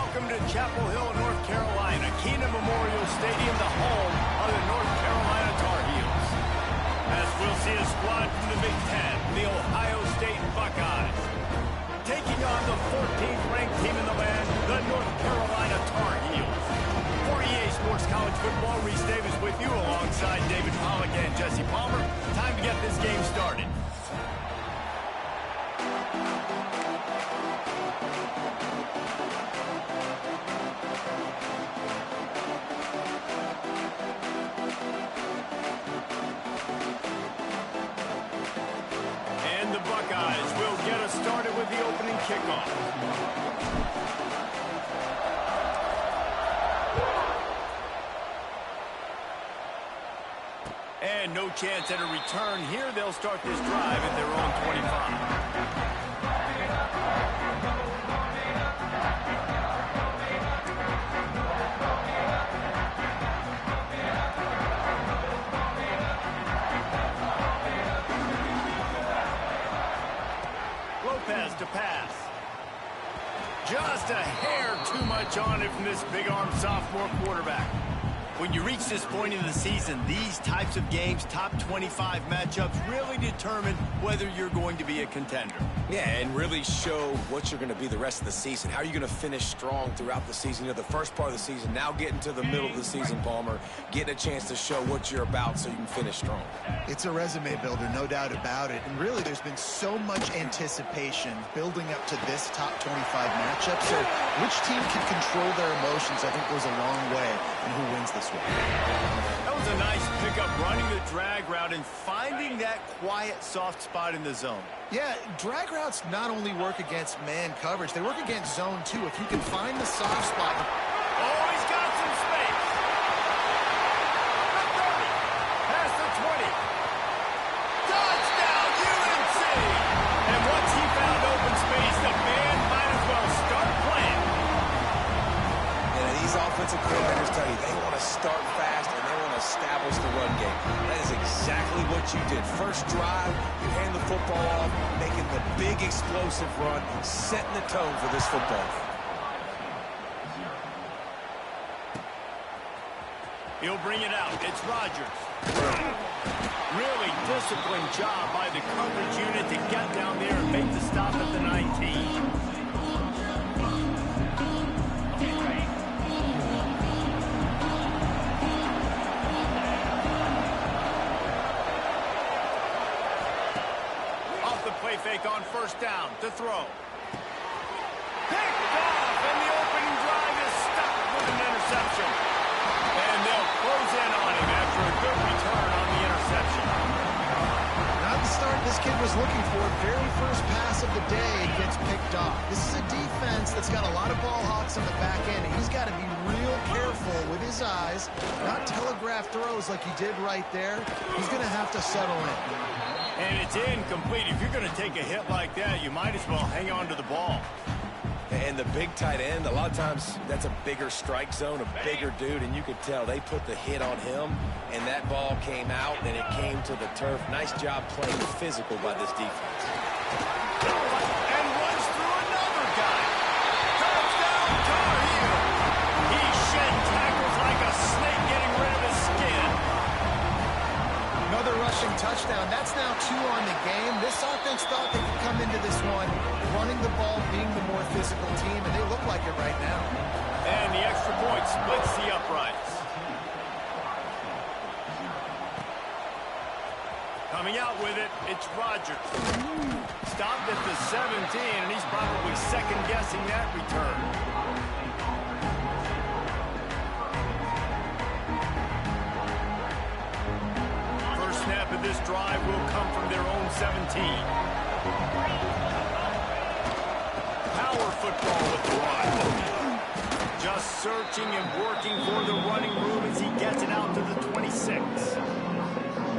Welcome to Chapel Hill, North Carolina, Keenan Memorial Stadium, the home of the North Carolina Tar Heels. As we'll see a squad from the Big Ten, the Ohio State Buckeyes, taking on the 14th ranked team in the land, the North Carolina Tar Heels. For EA Sports College Football, Reese Davis with you alongside David Pollack and Jesse Palmer. Time to get this game started. And the Buckeyes will get us started with the opening kickoff. And no chance at a return here. They'll start this drive at their own 25. Lopez to pass. Just a hair too much on it from this big-armed sophomore quarterback. When you reach this point in the season, these types of games, top 25 matchups, really determine whether you're going to be a contender. Yeah, and really show what you're going to be the rest of the season. How are you going to finish strong throughout the season? You know, the first part of the season, now getting to the middle of the season, Palmer, getting a chance to show what you're about so you can finish strong. It's a resume builder, no doubt about it. And really, there's been so much anticipation building up to this top 25 matchup. So which team can control their emotions, I think, goes a long way in who wins this one. That was a nice pickup, running the drag route and finding that quiet, soft spot in the zone. Yeah, drag routes not only work against man coverage, they work against zone too. If you can find the soft spot. Oh, he's got some space. The 30, past the 20. Touchdown, UNC! And once he found open space, the man might as well start playing. And these offensive coordinators tell you they want to start fast and they want to establish the run game. That is exactly what you did. First drive, you hand the football off, making the big explosive run, setting the tone for this football game. He'll bring it out. It's Rodgers. Really disciplined job by the coverage unit to get down there and make the stop at the 19. Play fake on first down to throw. Picked off, and the opening drive is stopped with an interception. And they'll close in on him after a good return on the interception. Not the start this kid was looking for. Very first pass of the day gets picked off. This is a defense that's got a lot of ball hawks on the back end, and he's got to be real careful with his eyes, not telegraph throws like he did right there. He's going to have to settle in. And it's incomplete. If you're going to take a hit like that, you might as well hang on to the ball. And the big tight end, a lot of times that's a bigger strike zone, a bigger dude, and you could tell they put the hit on him, and that ball came out, and it came to the turf. Nice job playing physical by this defense. And runs through another guy. Touchdown, Tar Heel. He shed tackles like a snake getting rid of his skin. Another rushing touchdown. That's now 2 on the game. This offense thought they could come into this one running the ball, being the more physical team, and they look like it right now. And the extra point splits the uprights. Coming out with it, it's Rodgers. Stopped at the 17, and he's probably second-guessing that return. Snap of this drive will come from their own 17. Power football with the run. Just searching and working for the running room as he gets it out to the 26.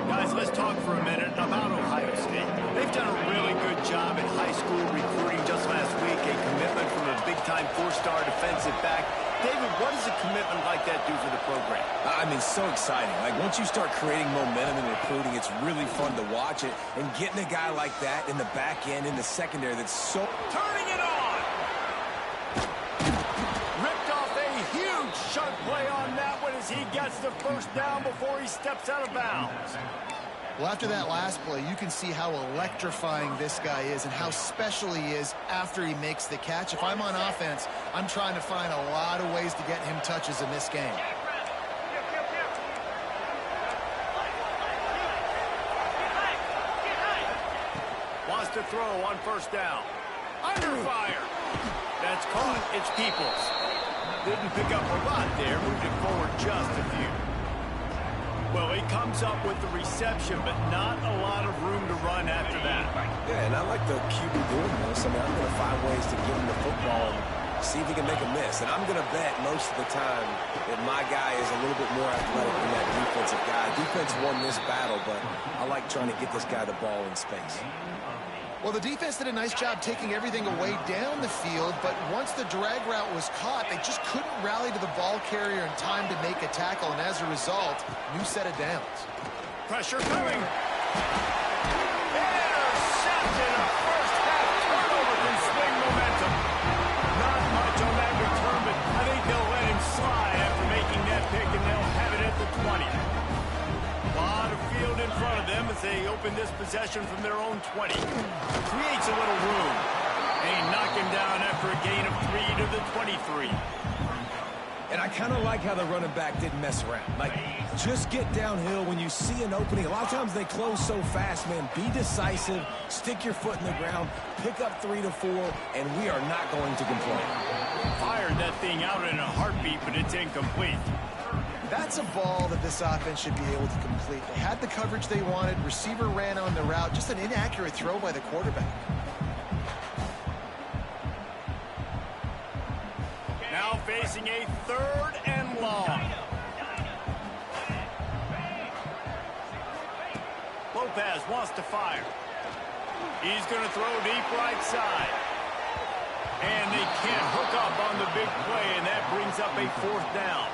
Guys, let's talk for a minute about Ohio State. They've done a really good job at high school recruiting. Just last week, a commitment from a big-time 4-star defensive back. David, what does a commitment like that do for the program? I mean, so exciting. Like, once you start creating momentum in recruiting, it's really fun to watch it. And getting a guy like that in the back end, in the secondary, that's so... Turning it on! chunk play on that one as he gets the first down before he steps out of bounds. Well, after that last play, you can see how electrifying this guy is and how special he is after he makes the catch. If I'm on offense, I'm trying to find a lot of ways to get him touches in this game. Wants to throw on first down. Under fire. That's caught. It's Peoples. Didn't pick up a lot there. Moved it forward just a few. Well, he comes up with the reception, but not a lot of room to run after that. Yeah, and I like the QB doing this. I mean, I'm going to find ways to get him the football and see if he can make a miss. And I'm going to bet most of the time that my guy is a little bit more athletic than that defensive guy. Defense won this battle, but I like trying to get this guy the ball in space. Well, the defense did a nice job taking everything away down the field, but once the drag route was caught, they just couldn't rally to the ball carrier in time to make a tackle, and as a result, new set of downs. Pressure coming. Intercepted. A first half turnover can swing momentum. Not much on that return, but I think they'll let him slide after making that pick, and they'll have it at the 20. A lot of field in front of them as they open this possession from their own 20. Creates a little room. And he knocked him down after a gain of 3 to the 23. And I kind of like how the running back didn't mess around. Like, just get downhill when you see an opening. A lot of times they close so fast, man. Be decisive, stick your foot in the ground, pick up 3 to 4, and we are not going to complain. Fired that thing out in a heartbeat, but it's incomplete. That's a ball that this offense should be able to complete. They had the coverage they wanted. Receiver ran on the route. Just an inaccurate throw by the quarterback. Now facing a 3rd and long. Lopez wants to fire. He's going to throw deep right side. And they can't hook up on the big play, and that brings up a 4th down.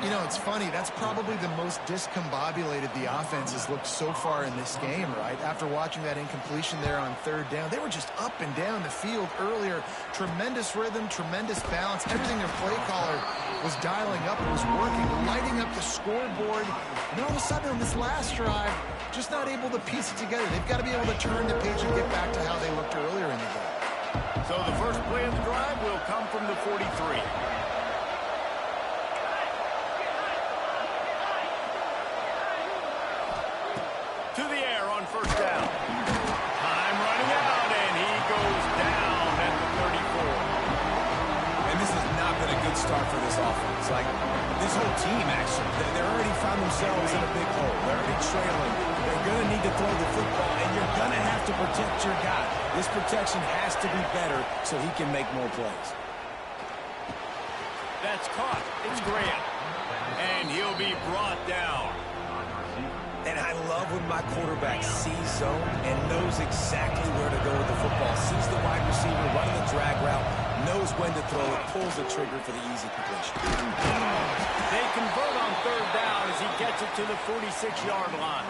You know, it's funny. That's probably the most discombobulated the offense has looked so far in this game, right? After watching that incompletion there on 3rd down, they were just up and down the field earlier. Tremendous rhythm, tremendous balance. Everything their play caller was dialing up. It was working, lighting up the scoreboard. And all of a sudden on this last drive, just not able to piece it together. They've got to be able to turn the page and get back to how they looked earlier in the game. So the first play of the drive will come from the 43. To the air on first down. Time running out, and he goes down at the 34. And this has not been a good start for this offense. Like, this whole team, actually, they're already found themselves in a big hole. They're already trailing. They're going to need to throw the football, and you're going to have to protect your guy. This protection has to be better so he can make more plays. That's caught. It's Graham. And he'll be brought down. And I love when my quarterback sees zone and knows exactly where to go with the football. Sees the wide receiver running the drag route, knows when to throw it, pulls the trigger for the easy completion. They convert on 3rd down as he gets it to the 46-yard line.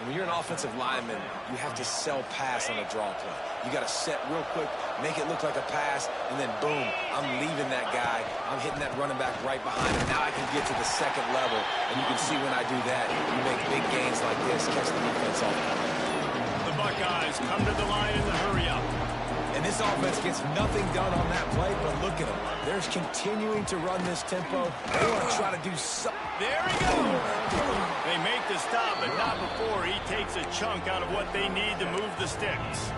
When you're an offensive lineman, you have to sell pass on a draw play. You got to set real quick, make it look like a pass, and then boom, I'm leaving that guy. I'm hitting that running back right behind him. Now I can get to the 2nd level, and you can see when I do that, you make big gains like this, catch the defense off. The Buckeyes come to the line in the hurry-up. And this offense gets nothing done on that play, but look at them. They're continuing to run this tempo. They want to try to do something. There he goes. They make the stop, but not before he takes a chunk out of what they need to move the sticks.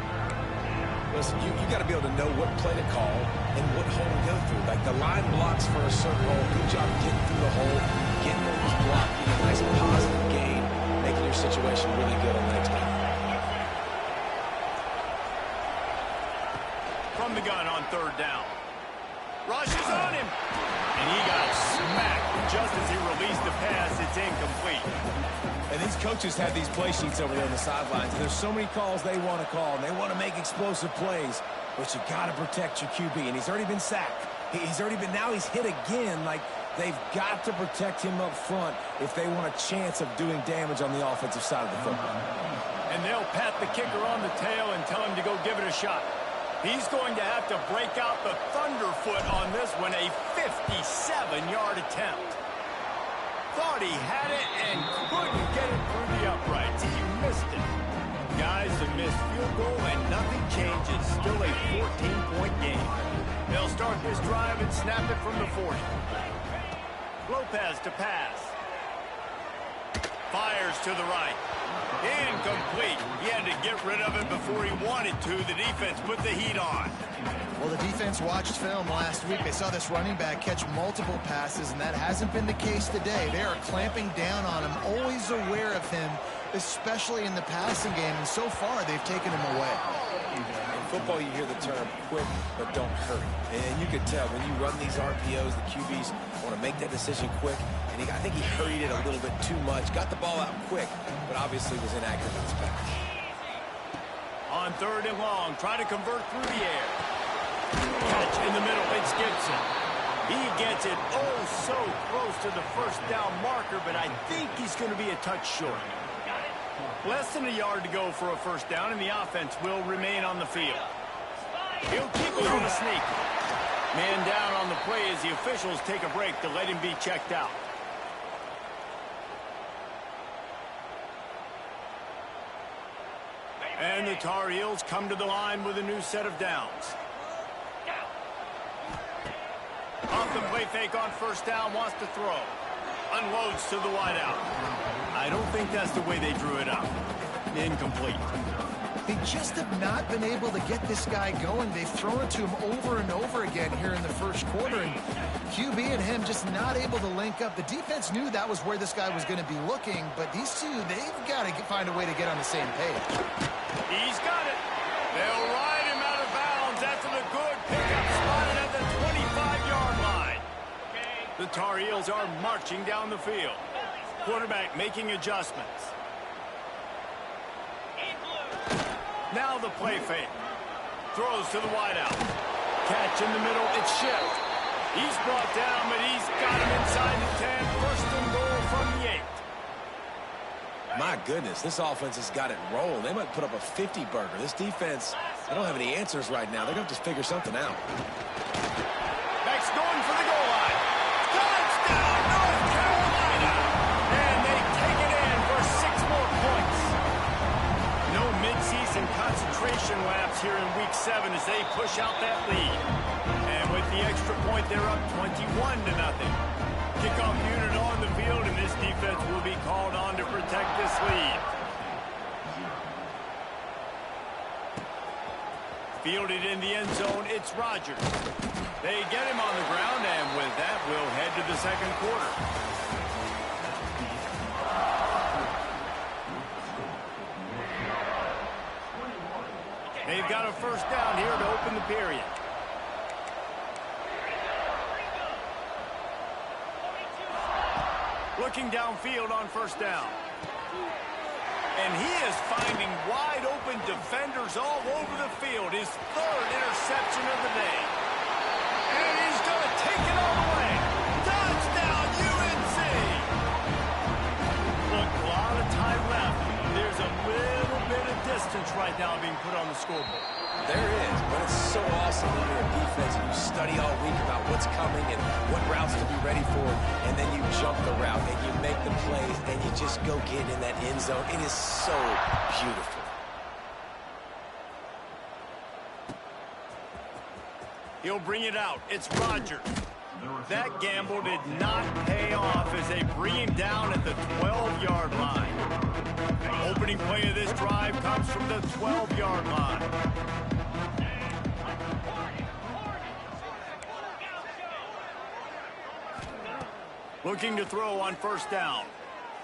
Listen, you got to be able to know what play to call and what hole to go through. Like the line blocks for a certain hole. Good job getting through the hole, getting over this block, getting a nice positive gain, making your situation really good on the next play. From the gun on 3rd down. Rushes on him. And he got smacked just as he released the pass. It's incomplete. And these coaches have these play sheets over there on the sidelines. And there's so many calls they want to call, and they want to make explosive plays. But you got to protect your QB. And he's already been sacked. Now he's hit again. Like, they've got to protect him up front if they want a chance of doing damage on the offensive side of the football. And they'll pat the kicker on the tail and tell him to go give it a shot. He's going to have to break out the thunderfoot on this one, a 57-yard attempt. Thought he had it and couldn't get it through the uprights. He missed it. Guys, a missed field goal and nothing changes. Still a 14-point game. They'll start this drive and snap it from the 40. Lopez to pass. Fires to the right. Incomplete. He had to get rid of it before he wanted to. The defense put the heat on. Well, the defense watched film last week. They saw this running back catch multiple passes, and that hasn't been the case today. They are clamping down on him, always aware of him, especially in the passing game, and so far they've taken him away. In football, you hear the term quick, but don't hurry. And you could tell when you run these RPOs, the QBs want to make that decision quick. And I think he hurried it a little bit too much. Got the ball out quick, but obviously was inaccurate in his pass. On 3rd and long, try to convert through the air. Catch in the middle, it's Gibson. He gets it so close to the first down marker, but I think he's going to be a touch short. Less than a yard to go for a first down, and the offense will remain on the field. He'll keep it on the sneak. Man down on the play as the officials take a break to let him be checked out. And the Tar Heels come to the line with a new set of downs. Off the play fake on first down, wants to throw. Unloads to the wideout. I don't think that's the way they drew it up. Incomplete. They just have not been able to get this guy going. They've thrown it to him over and over again here in the first quarter, and QB and him just not able to link up. The defense knew that was where this guy was going to be looking, but these two, they've got to find a way to get on the same page. He's got it. They'll ride him out of bounds after the good pickup spotted at the 25-yard line. The Tar Heels are marching down the field. Quarterback making adjustments. Now the play fake. Throws to the wideout. Catch in the middle. It's Schiff. He's brought down, but he's got him inside the 10. First and goal from the 8. My goodness, this offense has got it rolling. They might put up a 50-burger. This defense, they don't have any answers right now. They're going to just figure something out. Next going for the goal line. Touchdown, North Carolina! And they take it in for 6 more points. No midseason concentration laps here in Week 7 as they push out that lead. And with the extra point, they're up 21-0. Kickoff unit on the field, and this defense will be called on to protect this lead. Fielded in the end zone, it's Rodgers. They get him on the ground, and with that, we'll head to the second quarter. They've got a first down here to open the period. Looking downfield on first down. And he is finding wide-open defenders all over the field. His 3rd interception of the day. And he's going to take it all the way. Touchdown, UNC! Look, a lot of time left. There's a little bit of distance right now being put on the scoreboard. There is, but it's so awesome when you're a defense and you study all week about what's coming and what routes to be ready for, and then you jump the route and you make the plays and you just go get in that end zone. It is so beautiful. He'll bring it out. It's Rodgers. That gamble did not pay off as they bring him down at the 12-yard line. The opening play of this drive comes from the 12-yard line. Looking to throw on first down.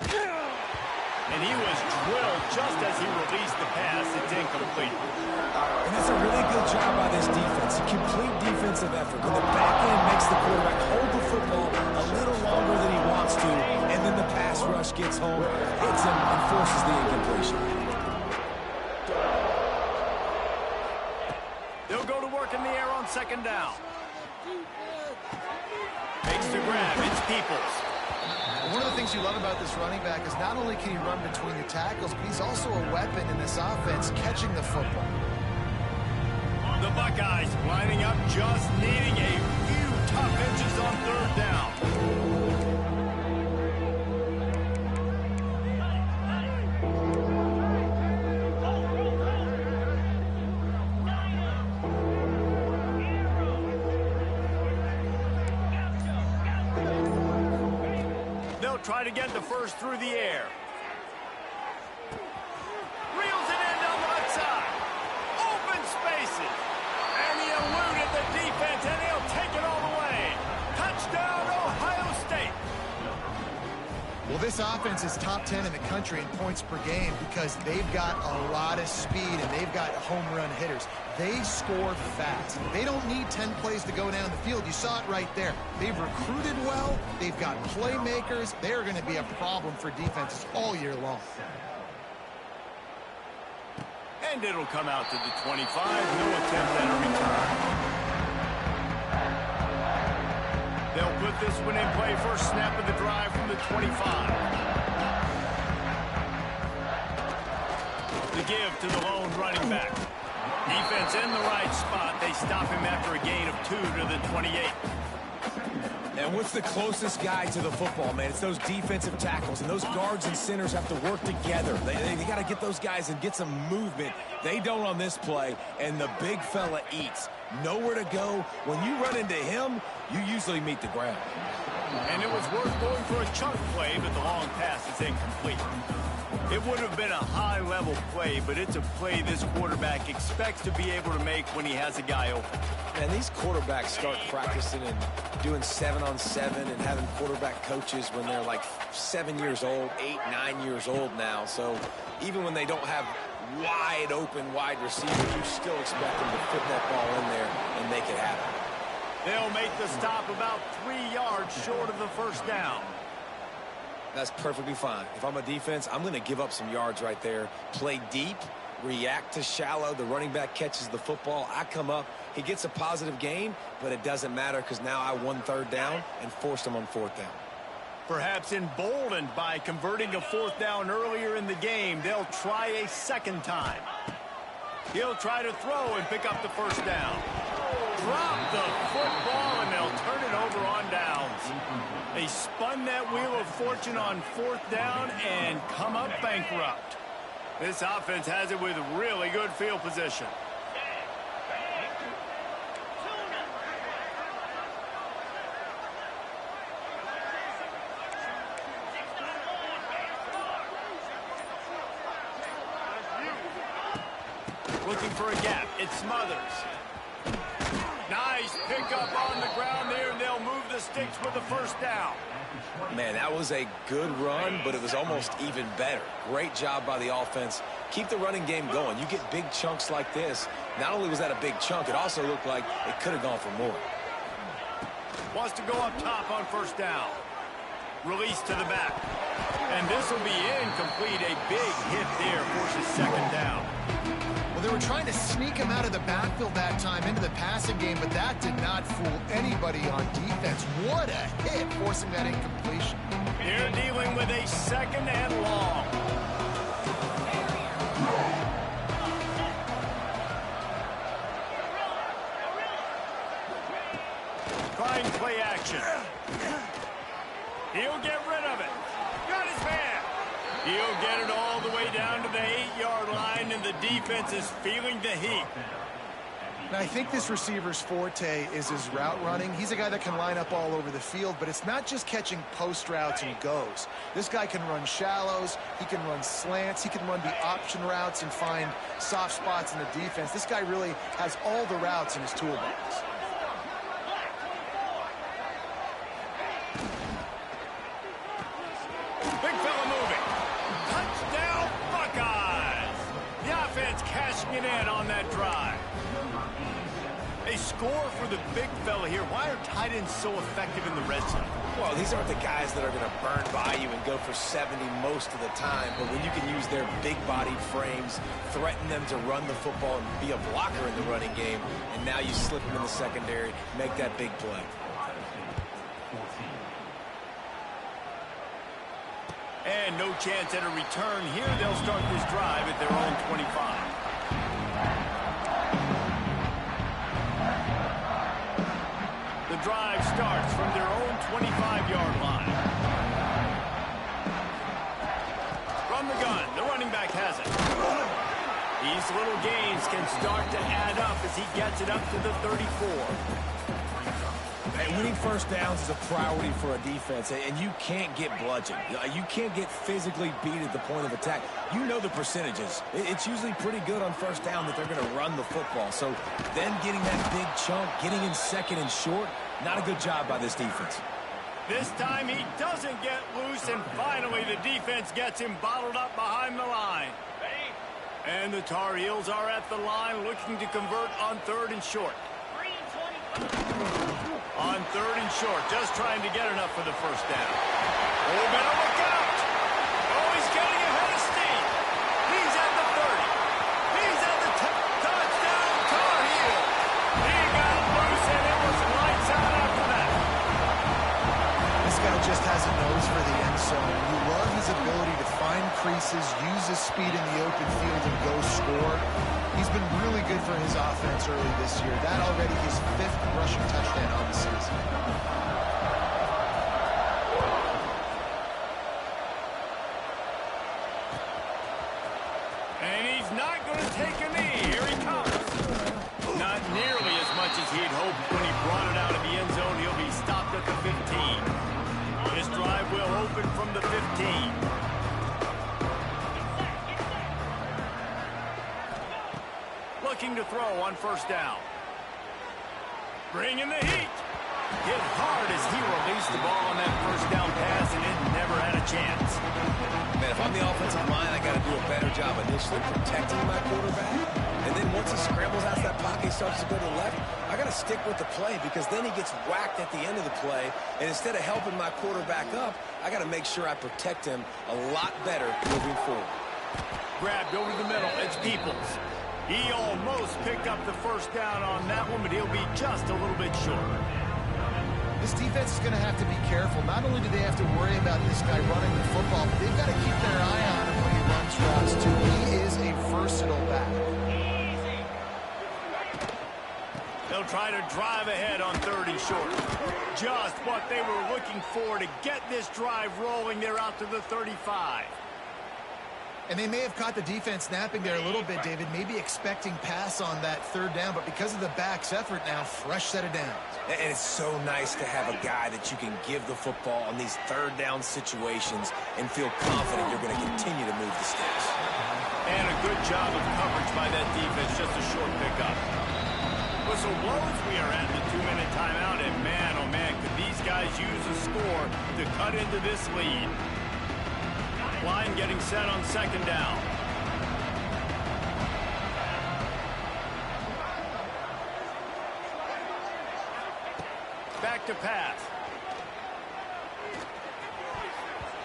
And he was drilled just as he released the pass. It's incomplete. And that's a really good job by this defense. A complete defensive effort. When the back end makes the quarterback hold the football a little longer than he wants to, and then the pass rush gets home, hits him, and forces the incompletion. They'll go to work in the air on second down. Makes the grab. It's Peoples. One of the things you love about this running back is not only can he run between the tackles, but he's also a weapon in this offense, catching the football. The the Buckeyes lining up, just needing a few tough inches on third down. They'll try to get the first through the air. Reels it in down the left side. Open spaces. And he eluded the defense, and he'll take it all the way. Touchdown, Ohio State. Well, this offense is top 10 in the country in points per game because they've got a lot of speed and they've got home run hitters. They score fast. They don't need 10 plays to go down the field. You saw it right there. They've recruited well. They've got playmakers. They're going to be a problem for defenses all year long. And it'll come out to the 25. No attempt at a return. They'll put this one in play. First snap of the drive from the 25. The give to the lone running back. Defense in the right spot. They stop him after a gain of 2 to the 28. And what's the closest guy to the football, man? It's those defensive tackles, and those guards and centers have to work together. They got to get those guys and get some movement. They don't on this play, and the big fella eats. Nowhere to go. When you run into him, you usually meet the ground. And it was worth going for a chunk play, but the long pass is incomplete. It would have been a high-level play, but it's a play this quarterback expects to be able to make when he has a guy open. And these quarterbacks start practicing and doing 7-on-7 and having quarterback coaches when they're like 7 years old, 8, 9 years old now. So even when they don't have wide open wide receivers, you still expect them to fit that ball in there and make it happen. They'll make the stop about 3 yards short of the first down. That's perfectly fine. If I'm a defense, I'm going to give up some yards right there. Play deep, react to shallow. The running back catches the football. I come up. He gets a positive gain, but it doesn't matter because now I won third down and forced him on fourth down. Perhaps emboldened by converting a fourth down earlier in the game, they'll try a second time. He'll try to throw and pick up the first down. Drop the football, and they'll turn it over on downs. They spun that wheel of fortune on fourth down and come up bankrupt. This offense has it with really good field position. Looking for a gap. It Smothers. Nice pickup on the ground there, and they'll move the sticks with the first down. Man, that was a good run, but it was almost even better. Great job by the offense. Keep the running game going. You get big chunks like this. Not only was that a big chunk, it also looked like it could have gone for more. Wants to go up top on first down. Release to the back. And this will be incomplete. A big hit there forces second down. Well, they were trying to sneak him out of the backfield that time into the passing game, but that did not fool anybody on defense. What a hit, forcing that incompletion. They're dealing with a second and long. Trying play action. He'll get rid of it. Got his man. He'll get it all the way down to the 8-yard line, and the defense is feeling the heat. Now, I think this receiver's forte is his route running. He's a guy that can line up all over the field, but it's not just catching post routes and goes. This guy can run shallows, he can run slants, he can run the option routes and find soft spots in the defense. This guy really has all the routes in his toolbox. Big fella moving. Touchdown, Buckeyes. The offense cashing it in on that drive. A score for the big fella here. Why are tight ends so effective in the red zone? Well, these aren't the guys that are going to burn by you and go for 70 most of the time, but when you can use their big-bodied frames, threaten them to run the football and be a blocker in the running game, and now you slip them in the secondary, make that big play. And no chance at a return here. They'll start this drive at their own 25. The drive starts from their own 25-yard line. From the gun, the running back has it. These little gains can start to add up as he gets it up to the 34. Hey, winning first downs is a priority for a defense, and you can't get bludgeoned. You can't get physically beat at the point of attack. You know the percentages. It's usually pretty good on first down that they're going to run the football. So them getting that big chunk, getting in second and short, not a good job by this defense. This time he doesn't get loose, and finally the defense gets him bottled up behind the line. And the Tar Heels are at the line looking to convert on 3rd and short. On 3rd and short, just trying to get enough for the first down. Oh, better look out! Oh, he's getting ahead of steam. He's at the 30. He's at the touchdown, Tar Heels. He got loose, and it was lights out after that. This guy just has a nose for the end zone. You love his ability to find creases, use his speed in the open field, and go score. He's been really good for his offense early this year. That already his 5th rushing touchdown on the season. And he's not going to take a knee. Here he comes. Not nearly as much as he'd hoped when he brought it out of the end zone. He'll be stopped at the 15. This drive will open from the 15. Looking to throw on first down. Bringing the heat. Hit hard as he released the ball on that first down pass, and it never had a chance. Man, if I'm the offensive line, I got to do a better job initially protecting my quarterback. And then once he scrambles out of that pocket, he starts to go to the left, I got to stick with the play because then he gets whacked at the end of the play. And instead of helping my quarterback up, I got to make sure I protect him a lot better moving forward. Grabbed over the middle. It's Peoples. He almost picked up the first down on that one, but he'll be just a little bit short. This defense is going to have to be careful. Not only do they have to worry about this guy running the football, but they've got to keep their eye on him when he runs routes, too. He is a versatile back. They'll try to drive ahead on 3rd and short. Just what they were looking for to get this drive rolling. They're out to the 35. And they may have caught the defense napping there a little bit, David, maybe expecting pass on that 3rd down, but because of the back's effort now, fresh set of downs. And it's so nice to have a guy that you can give the football on these 3rd down situations and feel confident you're going to continue to move the sticks. And a good job of coverage by that defense, just a short pickup. Whistle blows, we are at the 2-minute timeout, and man, oh man, could these guys use a score to cut into this lead. Line getting set on 2nd down. Back to pass.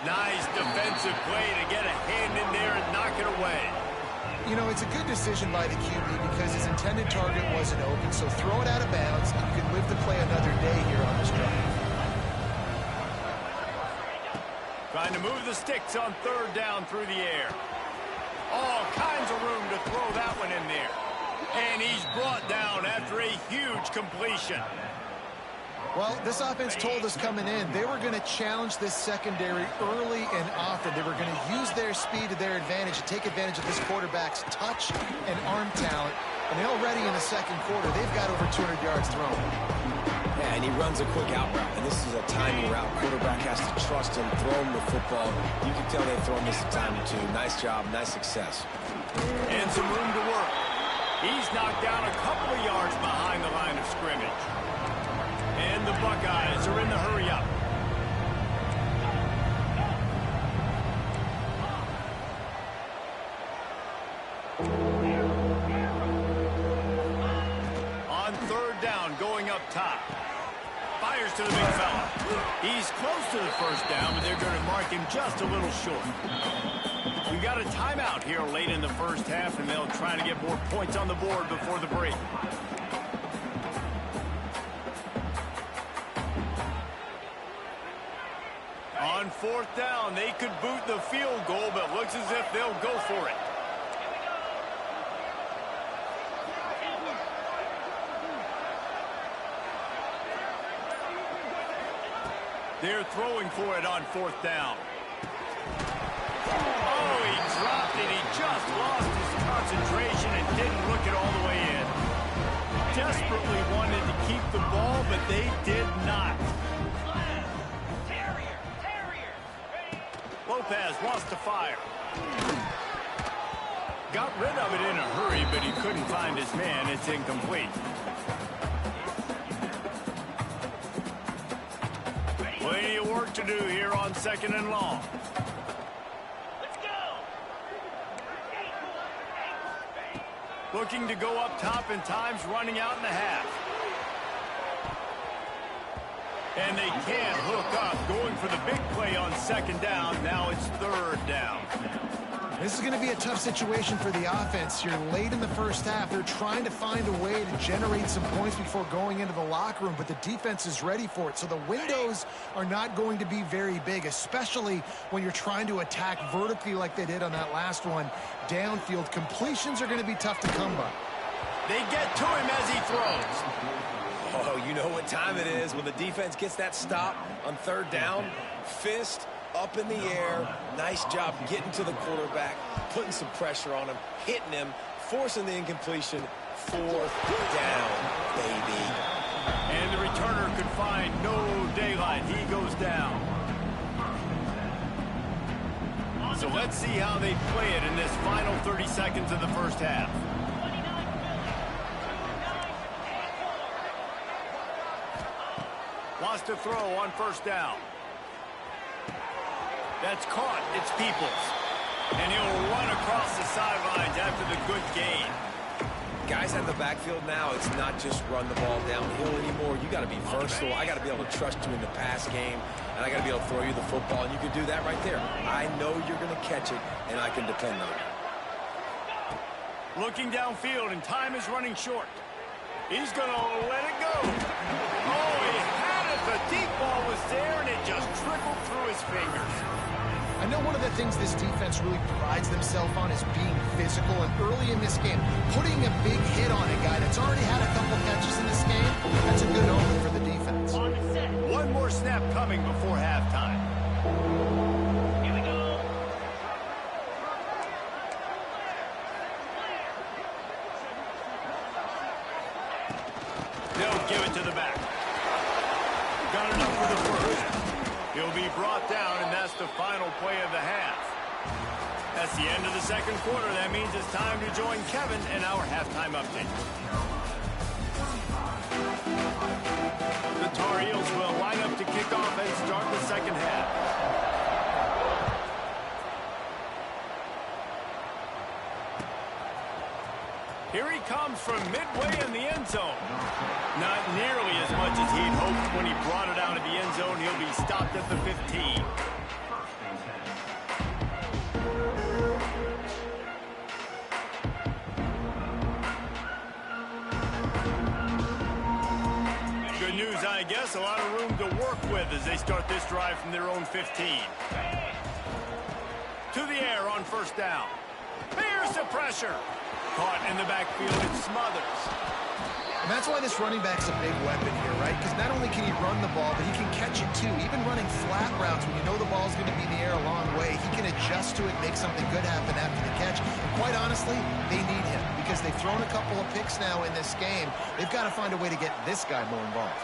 Nice defensive play to get a hand in there and knock it away. You know, it's a good decision by the QB because his intended target wasn't open, so throw it out of bounds, and you can live to play another day here on this drive. Trying to move the sticks on 3rd down through the air. All kinds of room to throw that one in there. And he's brought down after a huge completion. Well, this offense told us coming in they were going to challenge this secondary early and often. They were going to use their speed to their advantage and take advantage of this quarterback's touch and arm talent. And already in the 2nd quarter, they've got over 200 yards thrown. Yeah, and he runs a quick out route, and this is a timing route. Quarterback has to trust him, throw him the football. You can tell they've thrown this a time or two. Nice job, nice success. And some room to work. He's knocked down a couple of yards behind the line of scrimmage. And the Buckeyes are in the hurry-up. On 3rd down, going up top. Fires to the big fella. He's close to the first down, but they're going to mark him just a little short. We got a timeout here late in the first half, and they'll try to get more points on the board before the break. On 4th down, they could boot the field goal, but looks as if they'll go for it. They're throwing for it on 4th down. Oh, he dropped it. He just lost his concentration and didn't look it all the way in. Desperately wanted to keep the ball, but they did not. Lopez wants to fire. Got rid of it in a hurry, but he couldn't find his man. It's incomplete. Plenty of work to do here on 2nd and long. Let's go. Looking to go up top, and time's running out in the half. And they can't hook up. Going for the big play on 2nd down. Now it's 3rd down. This is going to be a tough situation for the offense. You're late in the first half. They're trying to find a way to generate some points before going into the locker room, but the defense is ready for it. So the windows are not going to be very big, especially when you're trying to attack vertically like they did on that last one. Downfield completions are going to be tough to come by. They get to him as he throws. Oh, you know what time it is when the defense gets that stop on 3rd down. Fist up in the air. Nice job getting to the quarterback, putting some pressure on him, hitting him, forcing the incompletion. 4th down, baby. And the returner could find no daylight. He goes down. So let's see how they play it in this final 30 seconds of the first half. Wants to throw on 1st down. That's caught. It's Peoples. And he'll run across the sidelines after the good gain. Guys out in the backfield now, it's not just run the ball downhill anymore. You got to be versatile. I got to be able to trust you in the pass game, and I got to be able to throw you the football, and you can do that right there. I know you're going to catch it, and I can depend on it. Looking downfield, and time is running short. He's going to let it go. Oh, he had it. The deep ball was there, and it just trickled through his fingers. I know one of the things this defense really prides themselves on is being physical, and early in this game, putting a big hit on a guy that's already had a couple catches in this game, that's a good omen for the defense. One more snap coming before halftime. Here we go. They'll give it to the back. Got enough for the first. He'll be brought down, and that's the final play of the half. That's the end of the 2nd quarter. That means it's time to join Kevin in our halftime update. The Tar Heels will line up to kick off and start the 2nd half. Here he comes from midway in the end zone. Not nearly as much as he'd hoped when he brought it out of the end zone. He'll be stopped at the 15. Good news, I guess. A lot of room to work with as they start this drive from their own 15. To the air on 1st down. Here's the pressure. Caught in the backfield, it smothers. And that's why this running back's a big weapon here, right? Because not only can he run the ball, but he can catch it too. Even running flat routes when you know the ball's going to be in the air a long way, he can adjust to it, make something good happen after the catch. And quite honestly, they need him because they've thrown a couple of picks now in this game. They've got to find a way to get this guy more involved.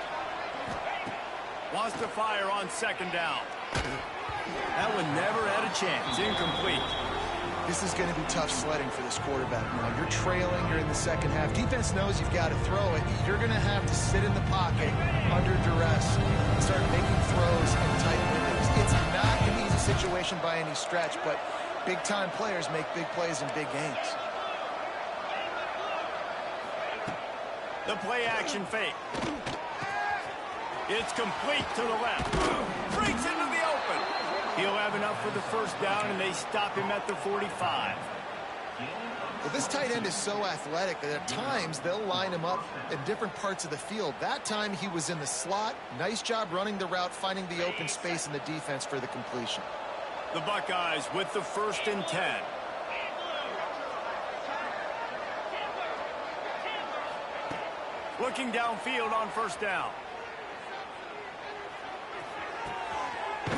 Wants to fire on 2nd down. That one never had a chance. Incomplete. This is going to be tough sledding for this quarterback now. You're trailing, you're in the 2nd half. Defense knows you've got to throw it. You're going to have to sit in the pocket under duress and start making throws in tight windows. It's not an easy situation by any stretch, but big-time players make big plays in big games. The play-action fake. It's complete to the left. Breaks into the open. He'll have enough for the 1st down, and they stop him at the 45. Well, this tight end is so athletic that at times they'll line him up in different parts of the field. That time he was in the slot. Nice job running the route, finding the open space in the defense for the completion. The Buckeyes with the 1st and 10. Looking downfield on 1st down.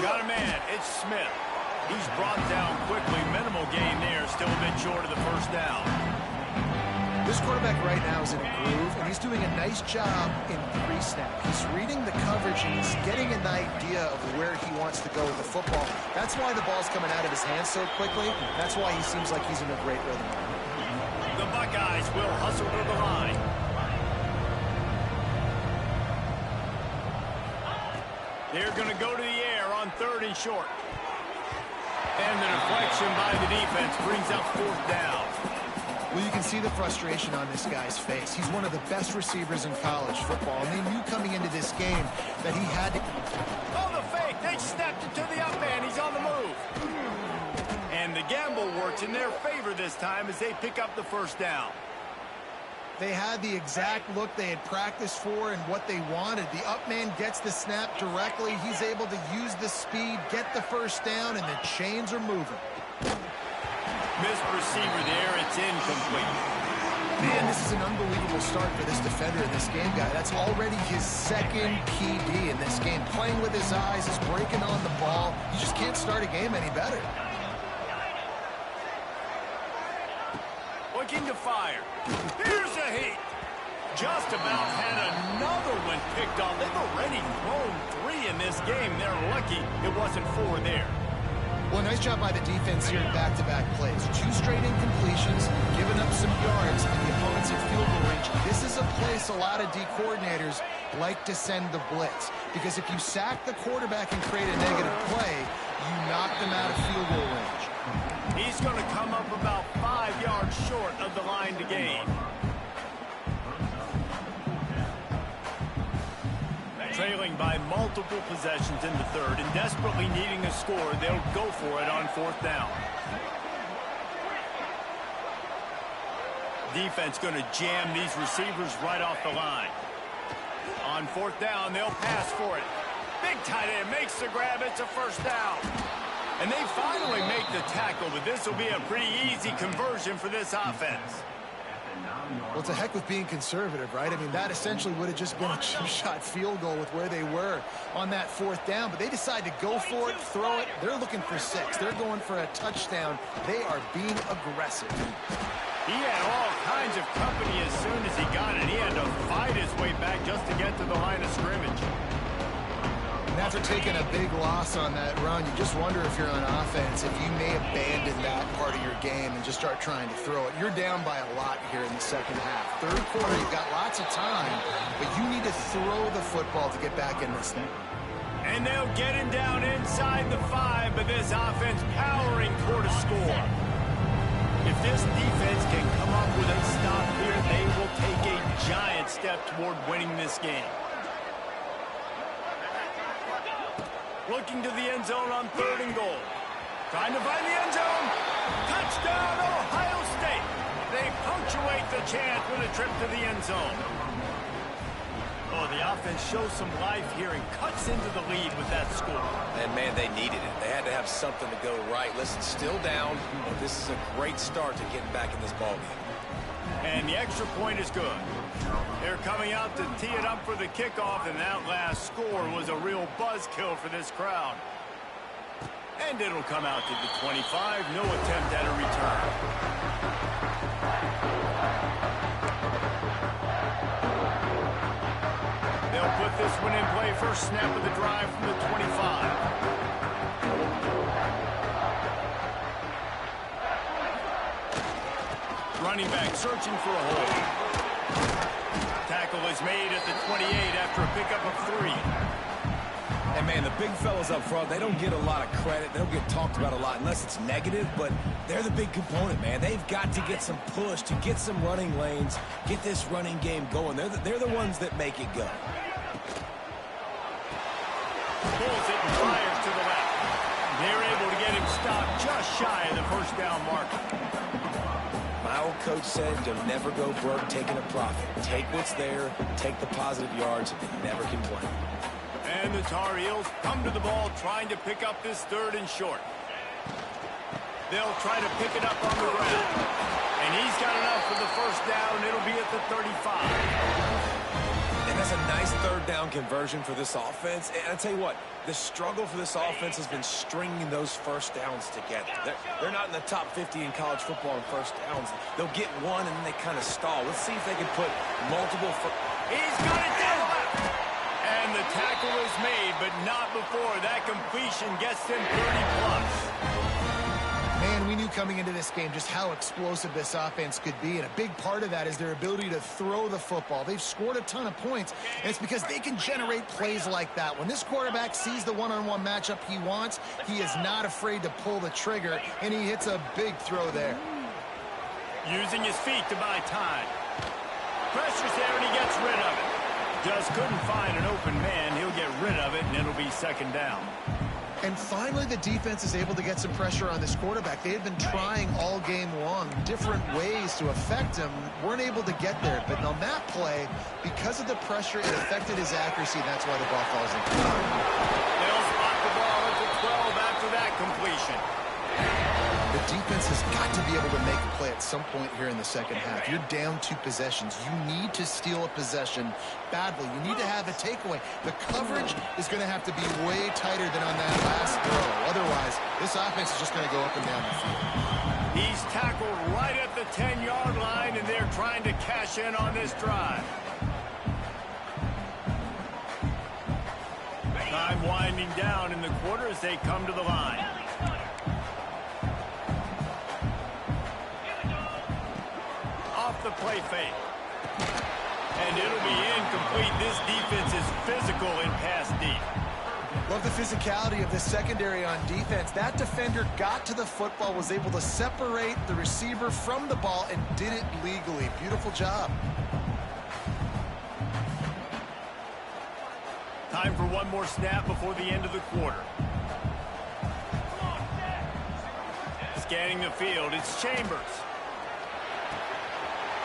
Got a man. It's Smith. He's brought down quickly. Minimal gain there. Still a bit short of the first down. This quarterback right now is in a groove, and he's doing a nice job in pre-snap. He's reading the coverage, and he's getting an idea of where he wants to go with the football. That's why the ball's coming out of his hands so quickly. That's why he seems like he's in a great rhythm. The Buckeyes will hustle to the line. They're going to go to the air on 3rd and short. And the deflection by the defense brings up 4th down. Well, you can see the frustration on this guy's face. He's one of the best receivers in college football, and they knew coming into this game that he had to... Oh, the fake! They snapped it to the up man. He's on the move. And the gamble works in their favor this time as they pick up the 1st down. They had the exact look they had practiced for and what they wanted. The up man gets the snap directly. He's able to use the speed, get the 1st down, and the chains are moving. Missed receiver there. It's incomplete. Man, this is an unbelievable start for this defender in this game, guy. That's already his 2nd PD in this game. Playing with his eyes, he's breaking on the ball. You just can't start a game any better. Looking to fire. Here's a heat. Just about had another one picked off. They've already thrown 3 in this game. They're lucky it wasn't 4 there. Well, nice job by the defense here in back-to-back plays. 2 straight incompletions, giving up some yards, and the opponent's in field goal range. This is a place a lot of D coordinators like to send the blitz, because if you sack the quarterback and create a negative play, you knock them out of field goal range. He's going to come up about 5 yards short of the line to gain. Trailing by multiple possessions in the 3rd and desperately needing a score, they'll go for it on 4th down. Defense going to jam these receivers right off the line. On 4th down, they'll pass for it. Big tight end makes the grab. It's a 1st down. And they finally make the tackle, but this will be a pretty easy conversion for this offense. Well, it's a heck with being conservative, right? I mean, that essentially would have just been a two-shot field goal with where they were on that 4th down, but they decide to go for it, throw it. They're looking for 6. They're going for a touchdown. They are being aggressive. He had all kinds of company as soon as he got it. He had to fight his way back just to get to the line of scrimmage. And after taking a big loss on that run, you just wonder if you're on offense, if you may abandon that part of your game and just start trying to throw it. You're down by a lot here in the 2nd half. 3rd quarter, you've got lots of time, but you need to throw the football to get back in this thing. And they'll get him down inside the 5, but this offense powering toward a score. If this defense can come up with a stop here, they will take a giant step toward winning this game. Looking to the end zone on 3rd and goal. Trying to find the end zone. Touchdown, Ohio State. They punctuate the chance with a trip to the end zone. Oh, the offense shows some life here and cuts into the lead with that score. And, man, they needed it. They had to have something to go right. Listen, still down, but this is a great start to getting back in this ballgame. And the extra point is good. They're coming out to tee it up for the kickoff, and that last score was a real buzzkill for this crowd. And it'll come out to the 25. No attempt at a return. They'll put this one in play. First snap of the drive from the 25. Running back searching for a hole. Tackle is made at the 28 after a pickup of 3. And, man, the big fellas up front, they don't get a lot of credit. They don't get talked about a lot unless it's negative, but they're the big component, man. They've got to get some push, to get some running lanes, get this running game going. They're the ones that make it go. Pulls it and fires to the left. They're able to get him stopped just shy of the first down marker. My old coach said you'll never go broke taking a profit. Take what's there, take the positive yards, and never complain. And the Tar Heels come to the ball trying to pick up this 3rd and short. They'll try to pick it up on the ground. And he's got enough for the first down. It'll be at the 35. And That's a nice third down conversion for this offense. And I tell you what, the struggle for this offense has been stringing those first downs together. They're not in the top 50 in college football in first downs. They'll get one and then they kind of stall. Let's see if they can put multiple. He's got it down left. And the tackle is made, but not before that completion gets them 30+. Man, we knew coming into this game just how explosive this offense could be, and a big part of that is their ability to throw the football. They've scored a ton of points, and it's because they can generate plays like that. When this quarterback sees the one-on-one matchup he wants, he is not afraid to pull the trigger, and he hits a big throw there. Using his feet to buy time. Pressure's there, and he gets rid of it. Just couldn't find an open man. He'll get rid of it, and it'll be second down. And finally, the defense is able to get some pressure on this quarterback. They had been trying all game long different ways to affect him. Weren't able to get there. But on that play, because of the pressure, it affected his accuracy. And that's why the ball falls in. They'll spot the ball at the 12 after that completion. The defense has got to be able to make a play at some point here in the second half. You're down 2 possessions. You need to steal a possession badly. You need to have a takeaway. The coverage is going to have to be way tighter than on that last throw. Otherwise, this offense is just going to go up and down the field. He's tackled right at the 10-yard line, and they're trying to cash in on this drive. Time winding down in the quarter as they come to the line. Off the play fake. And it'll be incomplete. This defense is physical in pass deep. Love the physicality of this secondary on defense. That defender got to the football, was able to separate the receiver from the ball, and did it legally. Beautiful job. Time for one more snap before the end of the quarter. Scanning the field, it's Chambers.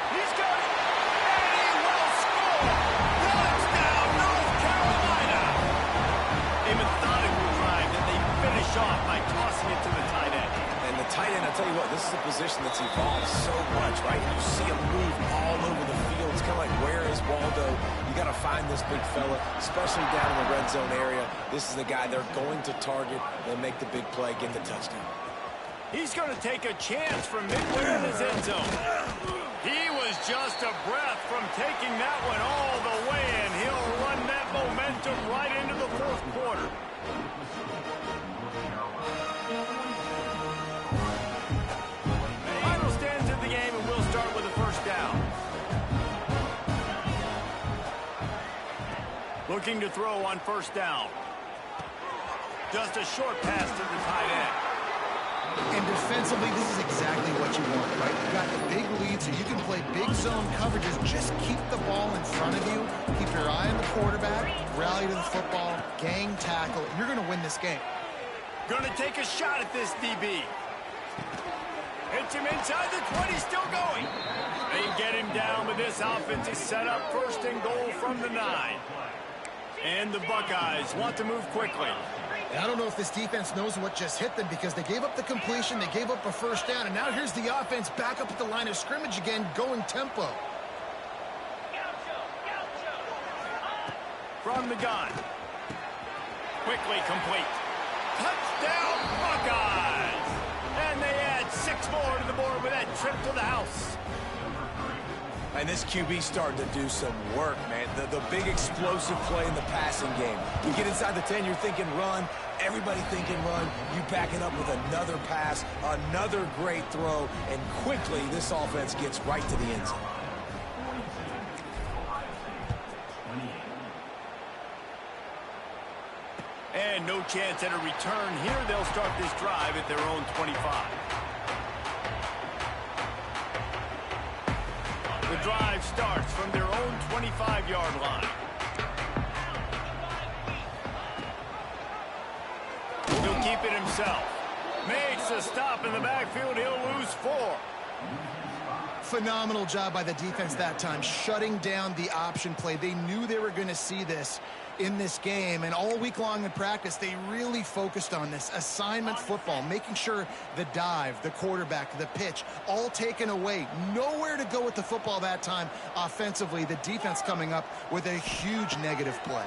He's got it, and he will score! Touchdown, North Carolina! A methodical drive that they finish off by tossing it to the tight end. And the tight end, I'll tell you what, this is a position that's evolved so much, right? You see him move all over the field. It's kind of like, where is Waldo? You got to find this big fella, especially down in the red zone area. This is the guy they're going to target. They make the big play, get the touchdown. He's going to take a chance from midway in his end zone. He was just a breath from taking that one all the way, and he'll run that momentum right into the fourth quarter. Final stands in the game, and we'll start with a first down. Looking to throw on first down. Just a short pass to the tight end. And defensively, this is exactly what you want, right? You've got the big lead, so you can play big zone coverages. Just keep the ball in front of you. Keep your eye on the quarterback. Rally to the football. Gang tackle. You're going to win this game. Going to take a shot at this DB. Hits him inside the 20, still going. They get him down, but this offense is set up first and goal from the 9. And the Buckeyes want to move quickly. I don't know if this defense knows what just hit them, because they gave up the completion, they gave up a first down, and now here's the offense back up at the line of scrimmage again, going tempo. From the gun. Quickly complete. Touchdown Buckeyes! And they add 6 more to the board with that trip to the house. And this QB starting to do some work, man. The big explosive play in the passing game. You get inside the 10, you're thinking run. Everybody thinking run. You back it up with another pass, another great throw, and quickly this offense gets right to the end zone. And no chance at a return here. They'll start this drive at their own 25. The drive starts from their own 25-yard line. He'll keep it himself. Makes a stop in the backfield. He'll lose 4. Phenomenal job by the defense that time, shutting down the option play. They knew they were going to see this in this game, and all week long in practice, they really focused on this assignment football, making sure the dive, the quarterback, the pitch, all taken away. Nowhere to go with the football that time offensively. The defense coming up with a huge negative play.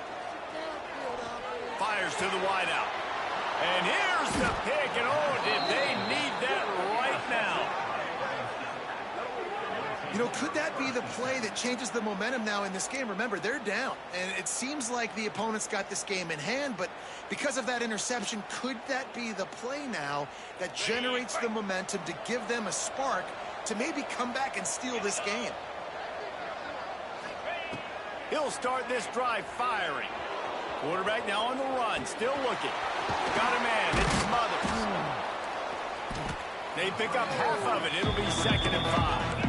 Fires to the wideout. And here's the pick, and oh, did they need that right now. You know, could that be the play that changes the momentum now in this game? Remember, they're down, and it seems like the opponents got this game in hand, but because of that interception, could that be the play now that generates the momentum to give them a spark to maybe come back and steal this game? He'll start this drive firing. Quarterback now on the run, still looking. Got a man, it's Smothers. They pick up half of it. It'll be 2nd and 5.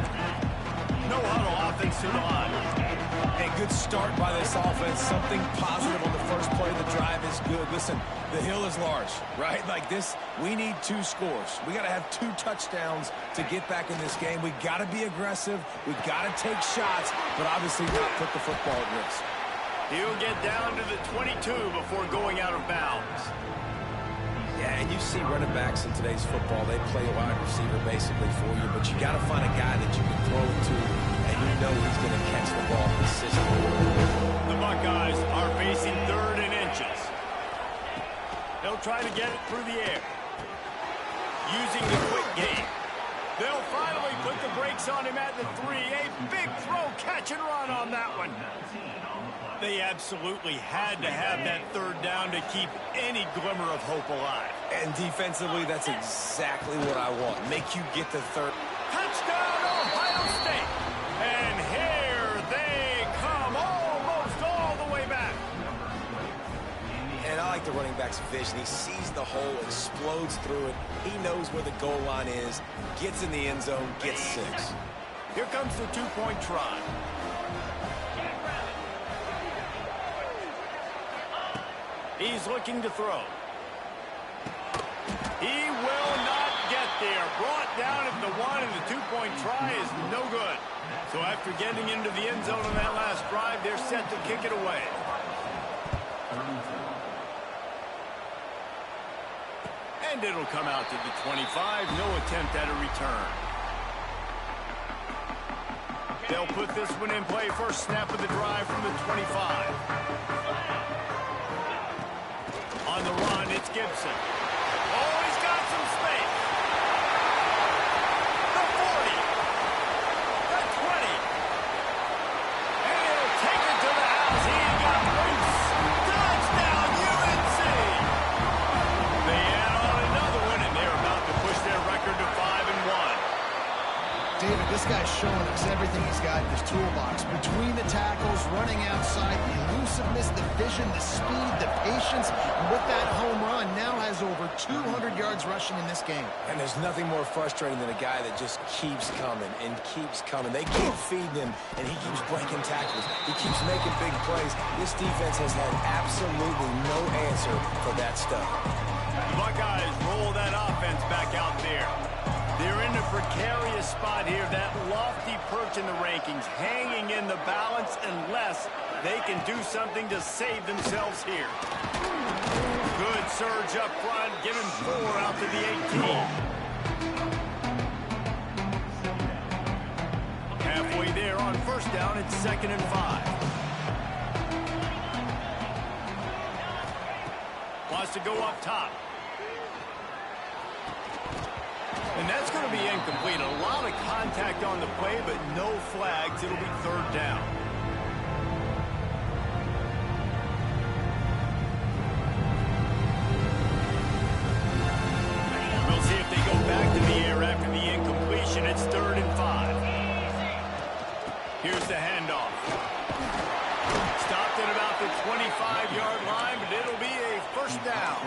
No huddle, offense to the line. A good start by this offense. Something positive on the first play of the drive is good. Listen, the hill is large, right? Like this, we need 2 scores. We got to have 2 touchdowns to get back in this game. We got to be aggressive. We got to take shots, but obviously not put the football at risk. He'll get down to the 22 before going out of bounds. Yeah, and you see running backs in today's football, they play a wide receiver basically for you, but you got to find a guy that you can throw it to, and you know he's going to catch the ball consistently. The Buckeyes are facing 3rd and inches. They'll try to get it through the air. Using the quick game. They'll finally put the brakes on him at the 3. A big throw, catch and run on that one. They absolutely had to have that 3rd down to keep any glimmer of hope alive. And defensively, that's exactly what I want. Make you get the 3rd. Touchdown, Ohio State. And here they come, almost all the way back. And I like the running back's vision. He sees the hole, explodes through it. He knows where the goal line is, gets in the end zone, gets 6. Here comes the 2-point try. He's looking to throw. He will not get there. Brought down at the 1, and the 2-point try is no good. So after getting into the end zone on that last drive, they're set to kick it away. And it'll come out to the 25. No attempt at a return. They'll put this one in play. First snap of the drive from the 25. On the run, it's Gibson. Oh, he's got some space. The 40. The 20. And he'll take it to the house. He got loose. Touchdown, UNC. They add on another one, and they're about to push their record to 5-1. David, this guy's showing us everything he's got in his toolbox. Between the tackles, running outside, the elusiveness, the vision, the speed, the patience, and with that home run, now has over 200 yards rushing in this game. And there's nothing more frustrating than a guy that just keeps coming and keeps coming. They keep feeding him, and he keeps breaking tackles. He keeps making big plays. This defense has had absolutely no answer for that stuff. The Buckeyes roll that offense back out there. They're in a precarious spot here, that lofty perch in the rankings, hanging in the balance unless they can do something to save themselves here. Good surge up front, give him 4 out to the 18. Halfway there on first down, it's 2nd and 5. Wants to go up top. And that's going to be incomplete. A lot of contact on the play, but no flags. It'll be 3rd down. We'll see if they go back to the air after the incompletion. It's 3rd and 5. Here's the handoff. Stopped at about the 25-yard line, but it'll be a 1st down.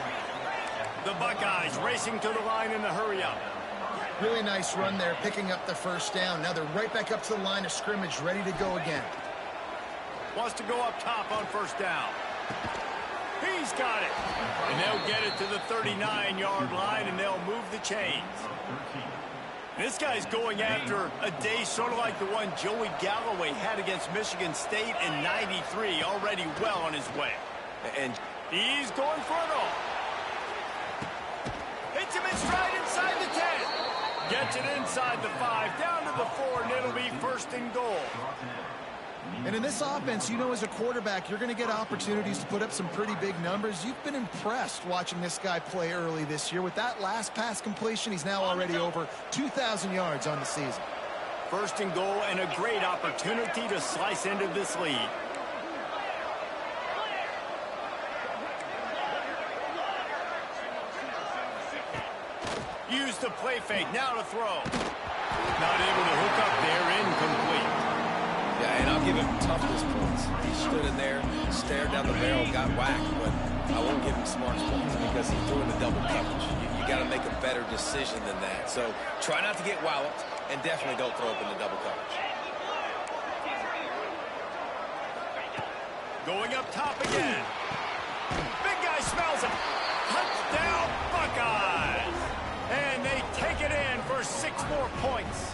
The Buckeyes racing to the line in the hurry-up. Really nice run there, picking up the 1st down. Now they're right back up to the line of scrimmage, ready to go again. Wants to go up top on 1st down. He's got it. And they'll get it to the 39-yard line, and they'll move the chains. This guy's going after a day sort of like the one Joey Galloway had against Michigan State in '93, already well on his way. And he's going for it all. Hits him in stride inside the 10. Gets it inside the 5, down to the 4, and it'll be 1st and goal. And in this offense, you know, as a quarterback, you're going to get opportunities to put up some pretty big numbers. You've been impressed watching this guy play early this year. With that last pass completion, he's now already over 2,000 yards on the season. 1st and goal, and a great opportunity to slice into this lead. Use the play fake, now to throw. Not able to hook up there, incomplete. yeah, and I'll give him toughness points. He stood in there, stared down the barrel, got whacked, but I won't give him smarts points because he's doing the double coverage. You got to make a better decision than that. So try not to get walloped, and definitely don't throw up in the double coverage. Going up top again. Big guy smells it. Touchdown, Buckeyes. And they take it in for 6 more points.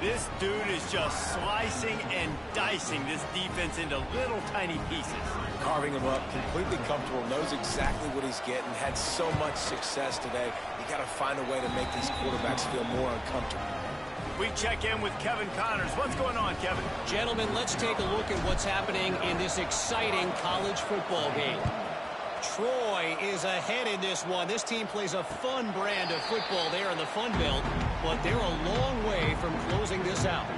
This dude is just slicing and dicing this defense into little tiny pieces. Carving him up, completely comfortable, knows exactly what he's getting, had so much success today. You got to find a way to make these quarterbacks feel more uncomfortable. We check in with Kevin Connors. What's going on, Kevin? Gentlemen, let's take a look at what's happening in this exciting college football game. Troy is ahead in this one. This team plays a fun brand of football there in the Fun Belt, but they're a long way from closing this out.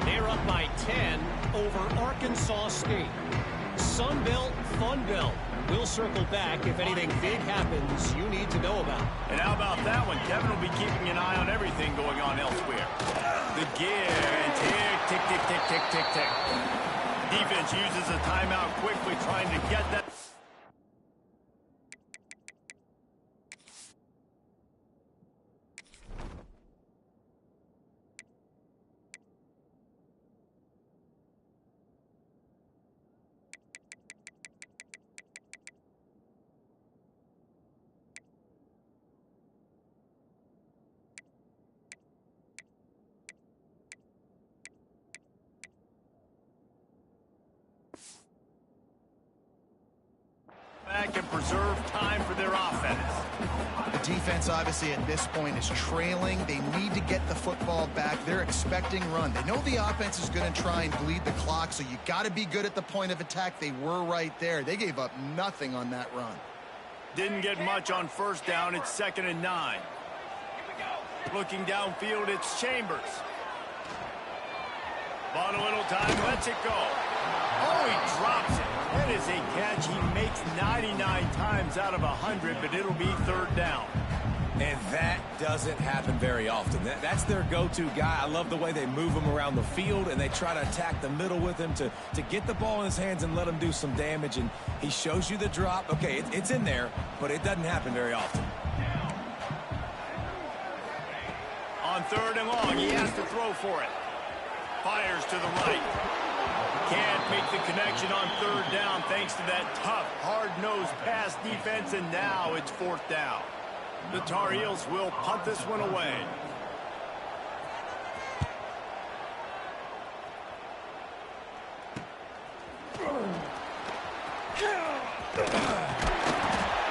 They're up by 10 over Arkansas State. Sun Belt, Fun Belt. We'll circle back if anything big happens you need to know about. And how about that one? Kevin will be keeping an eye on everything going on elsewhere. The give and tick, tick, tick, tick, tick, tick, tick. Defense uses a timeout quickly, trying to get that. Back and preserve time for their offense. The defense, obviously, at this point is trailing. They need to get the football back. They're expecting run. They know the offense is going to try and bleed the clock, so you got to be good at the point of attack. They were right there. They gave up nothing on that run. Didn't get much on 1st down. It's 2nd and 9. Looking downfield, it's Chambers. Bought a little time, lets it go. Oh, he drops it. That is a catch he makes 99 times out of 100, but it'll be 3rd down. And that doesn't happen very often. That's their go-to guy. I love the way they move him around the field, and they try to attack the middle with him to get the ball in his hands and let him do some damage. And he shows you the drop. Okay, it's in there, but it doesn't happen very often. On 3rd and long, he has to throw for it. Fires to the right. Can't make the connection on 3rd down thanks to that tough, hard-nosed pass defense, and now it's 4th down. The Tar Heels will punt this one away.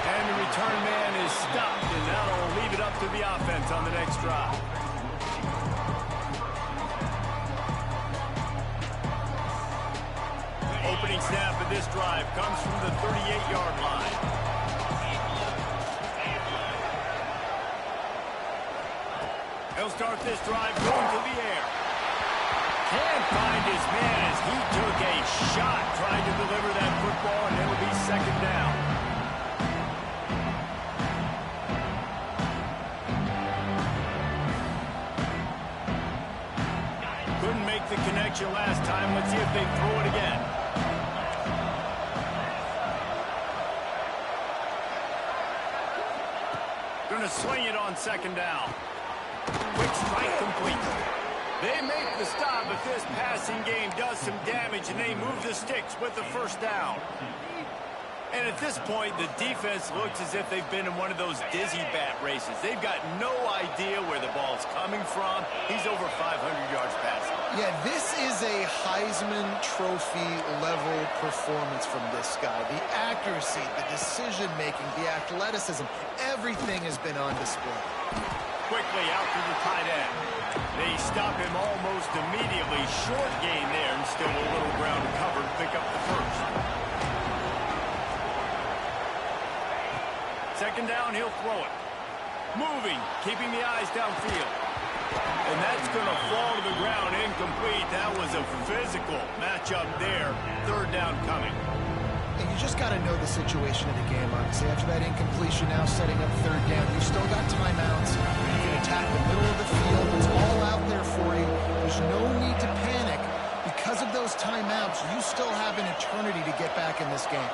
And the return man is stopped, and that'll leave it up to the offense on the next drive. Opening snap of this drive comes from the 38-yard line. He'll start this drive going to the air. Can't find his man as he took a shot trying to deliver that football, and it'll be 2nd down. Couldn't make the connection last time. Let's see if they throw it again. Going to swing it on 2nd down. Quick strike complete. They make the stop, but this passing game does some damage, and they move the sticks with the 1st down. And at this point, the defense looks as if they've been in one of those dizzy bat races. They've got no idea where the ball's coming from. He's over 500 yards passing. Yeah, this is a Heisman Trophy level performance from this guy. The accuracy, the decision-making, the athleticism, everything has been on display. Quickly out to the tight end. They stop him almost immediately. Short gain there, and still a little ground covered. Pick up the first. Second down, he'll throw it. Moving, keeping the eyes downfield. And that's going to fall to the ground, incomplete. That was a physical matchup there. Third down coming. And you just got to know the situation of the game, obviously. After that incompletion, now setting up third down. You've still got timeouts. You can attack the middle of the field. It's all out there for you. There's no need to panic. Because of those timeouts, you still have an eternity to get back in this game.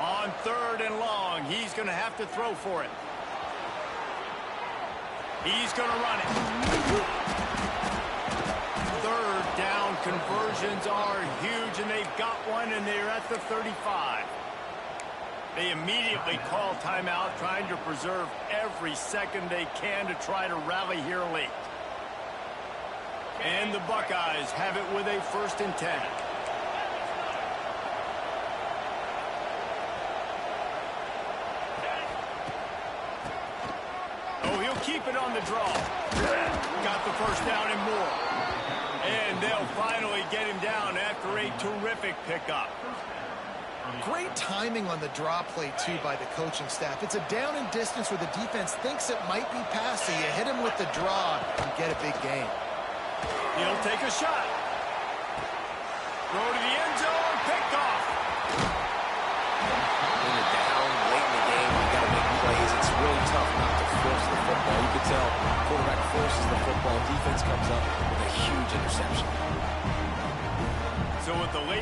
On third and long, he's going to have to throw for it. He's going to run it. Third down conversions are huge, and they've got one, and they're at the 35. They immediately call timeout, trying to preserve every second they can to try to rally here late. And the Buckeyes have it with a 1st and 10. Keep it on the draw. Got the first down and more. And they'll finally get him down after a terrific pickup. Great timing on the draw play, too, by the coaching staff. It's a down and distance where the defense thinks it might be pass, so you hit him with the draw and get a big gain. He'll take a shot. Throw to the end zone. Picked off. When you're down late in the game, you got to make plays. It's really tough not to force the football. You can tell quarterback forces the football. Defense comes up with a huge interception. So with the late